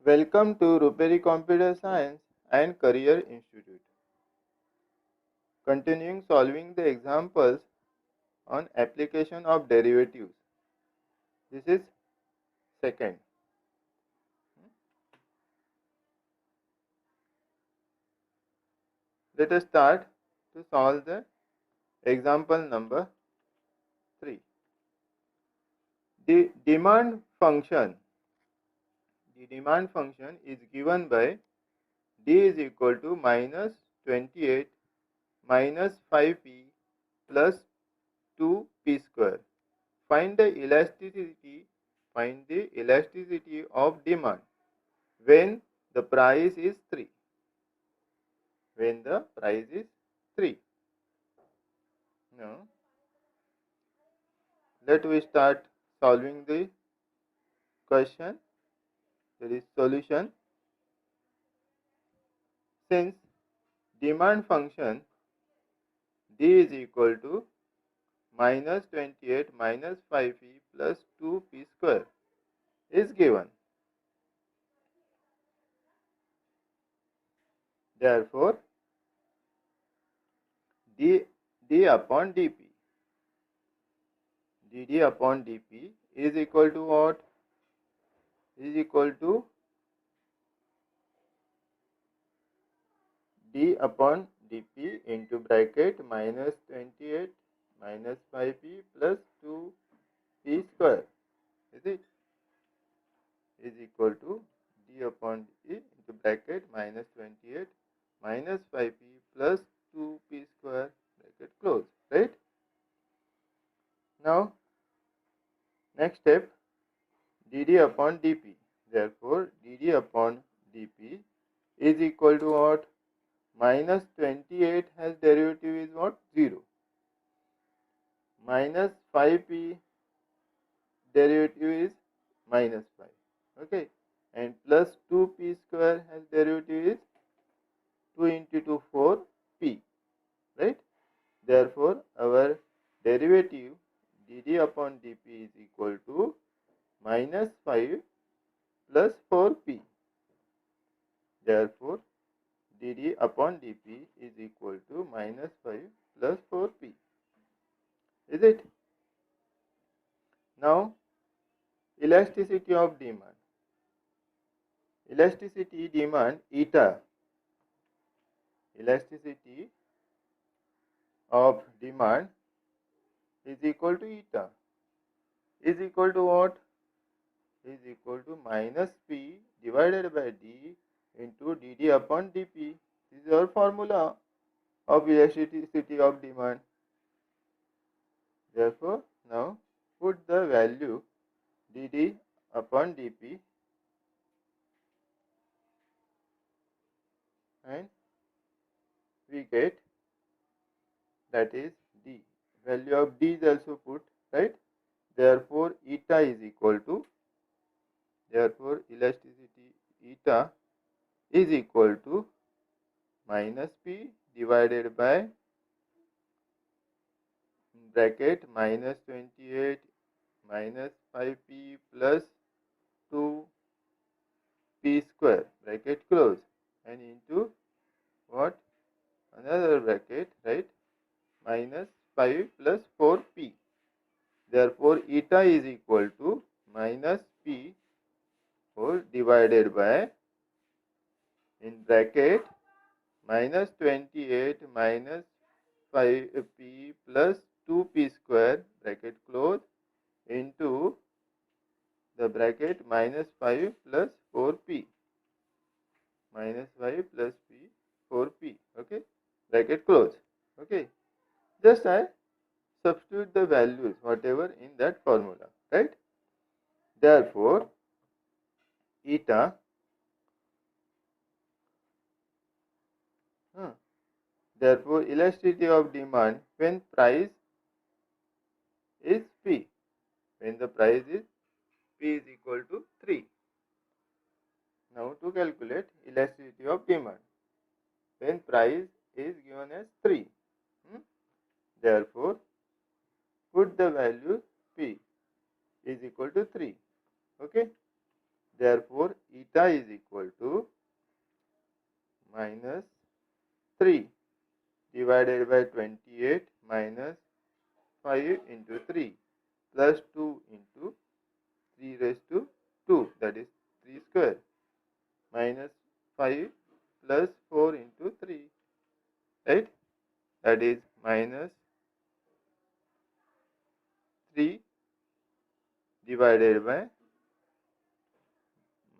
Welcome to Ruperi Computer Science and Career Institute. Continuing solving the examples on application of derivatives. This is second. Let us start to solve the example number 3. The demand function is given by d is equal to minus 28 minus 5p plus 2p square. Find the elasticity of demand when the price is 3. When the price is 3. Now, let we start solving the question. There is solution. Since demand function d is equal to minus 28 minus 5p plus 2p square is given. Therefore, d upon dp is equal to what? Is equal to d upon dp into bracket minus 28 minus 5p plus 2p square. Is it? Is equal to d upon d into bracket minus 28 minus 5p plus 2p square bracket close. Right? Now, next step, dd upon dp. Therefore, dd upon dp is equal to what? Minus 28 has derivative is what? 0. Minus 5p derivative is minus 5. Okay. And plus 2p square has derivative is 2 into 2, 4p. Right? Therefore, our derivative dd upon dp is equal to minus 5 plus 4p. Therefore, dd upon dp is equal to minus 5 plus 4p. Is it? Now, elasticity of demand. Elasticity demand eta. Elasticity of demand is equal to eta. Is equal to what? Is equal to minus p divided by d into dd upon dp. This is our formula of elasticity of demand. Therefore, now put the value dd upon dp and we get, that is d. Value of d is also put, right? Therefore, eta is equal to, therefore elasticity eta is equal to minus p divided by bracket minus 28 minus 5p plus 2p square bracket close and into what? Another bracket, right? Minus 5 plus 4p. Therefore, eta is equal to minus p whole divided by, in bracket, minus 28 minus 5p plus 2p square bracket close into the bracket minus 5 plus 4p. Minus 5 plus p 4p. Okay. Bracket close. Okay. Just I substitute the values whatever in that formula. Right. Therefore, eta therefore elasticity of demand when price is p. When the price is p is equal to 3. Now to calculate elasticity of demand when price is given as 3. Therefore, put the value p is equal to 3. Okay. Therefore, eta is equal to minus 3 divided by 28 minus 5 into 3 plus 2 into 3 raised to 2, that is 3 square, minus 5 plus 4 into 3, right? That is minus 3 divided by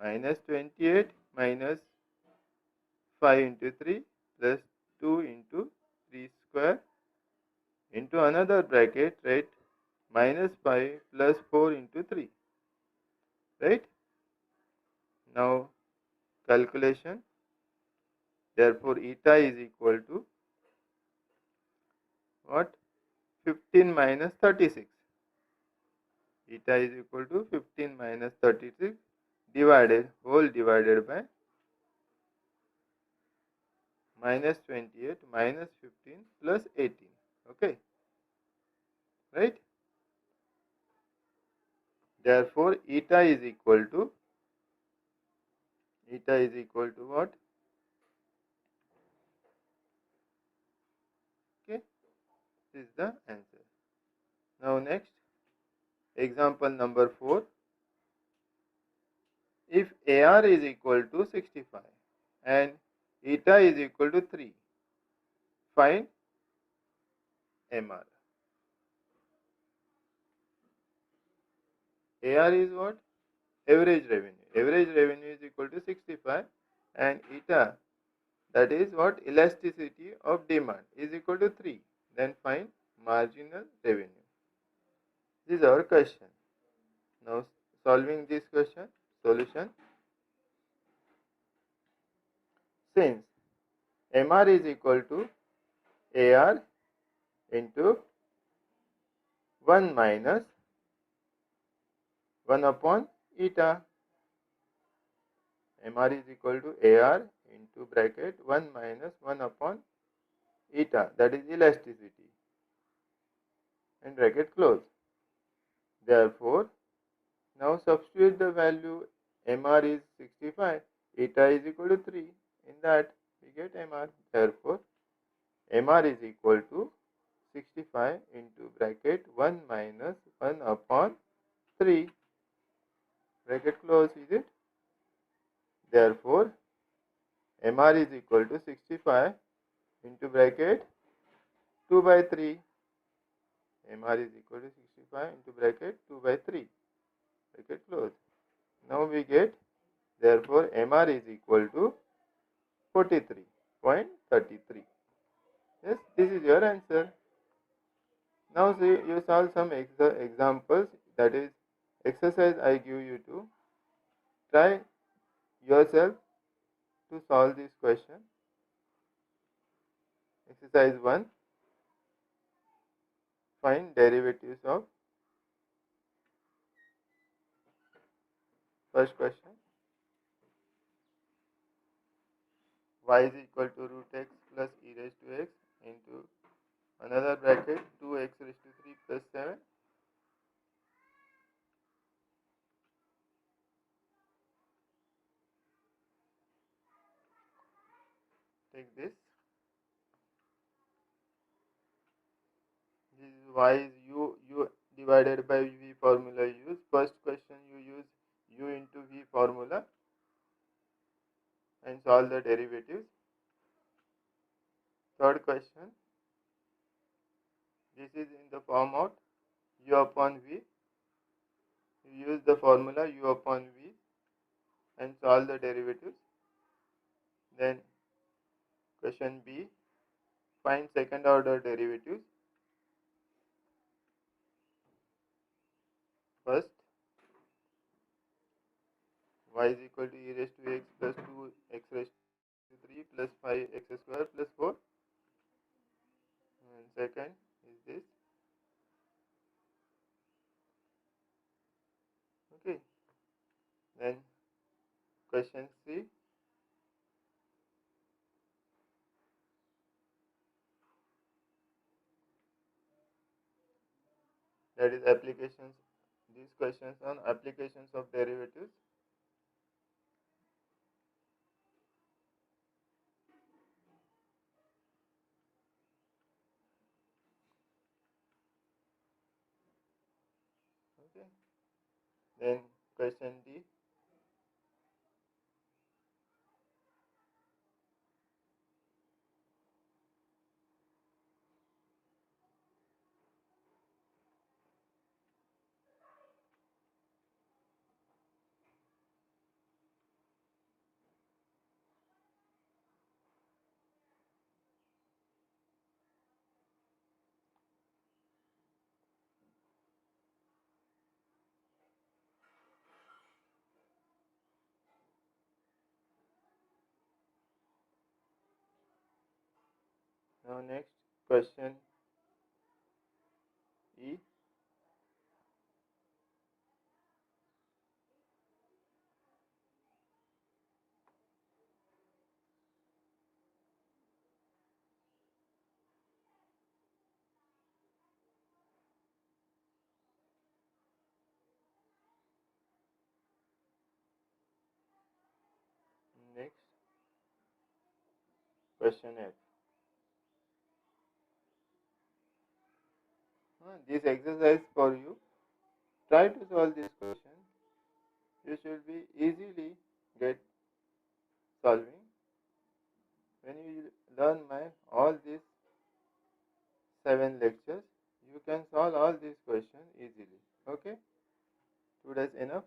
minus 28 minus 5 into 3 plus 2 into 3 square into another bracket, right? Minus 5 plus 4 into 3, right? Now calculation. Therefore, eta is equal to what? 15 minus 36. Eta is equal to 15 minus 36 divided by minus 28 minus 15 plus 18. Okay, right? Therefore, eta is equal to what? Okay, this is the answer. Now next, example number 4. If AR is equal to 65 and eta is equal to 3, find MR. AR is what? Average revenue. Average revenue is equal to 65 and eta, that is what? Elasticity of demand, is equal to 3. Then find marginal revenue. This is our question. Now solving this question, solution. Since MR is equal to AR into 1 minus 1 upon eta. MR is equal to AR into bracket 1 minus 1 upon eta, that is elasticity, and bracket close. Therefore, now substitute the value. MR is 65, eta is equal to 3. In that we get MR. Therefore, MR is equal to 65 into bracket 1 minus 1 upon 3, bracket close, is it? Therefore, MR is equal to 65 into bracket 2 by 3. MR is equal to 65 into bracket 2 by 3, bracket close. Now we get, therefore, MR is equal to 43.33. Yes, this is your answer. Now see, you solve some examples, that is exercise I give you to try yourself to solve this question. Exercise 1. Find derivatives of first question. Y is equal to root x plus e raised to x into another bracket 2x raised to 3 plus 7. Take this. This is y is u divided by v formula use. First question you use u into v formula and solve the derivatives. Third question, this is in the form of u upon v. You use the formula u upon v and solve the derivatives. Then question B, find second order derivatives. First, y is equal to e raised to x plus 2x raised to 3 plus 5x square plus 4. And second is this. Okay. Then question C. That is applications. These questions on applications of derivatives. Okay. Then question D. Now next question E. Next question F. This exercise for you. Try to solve this question. You should be easily get solving. When you learn my all these 7 lectures, you can solve all these questions easily. Okay? 2 days enough.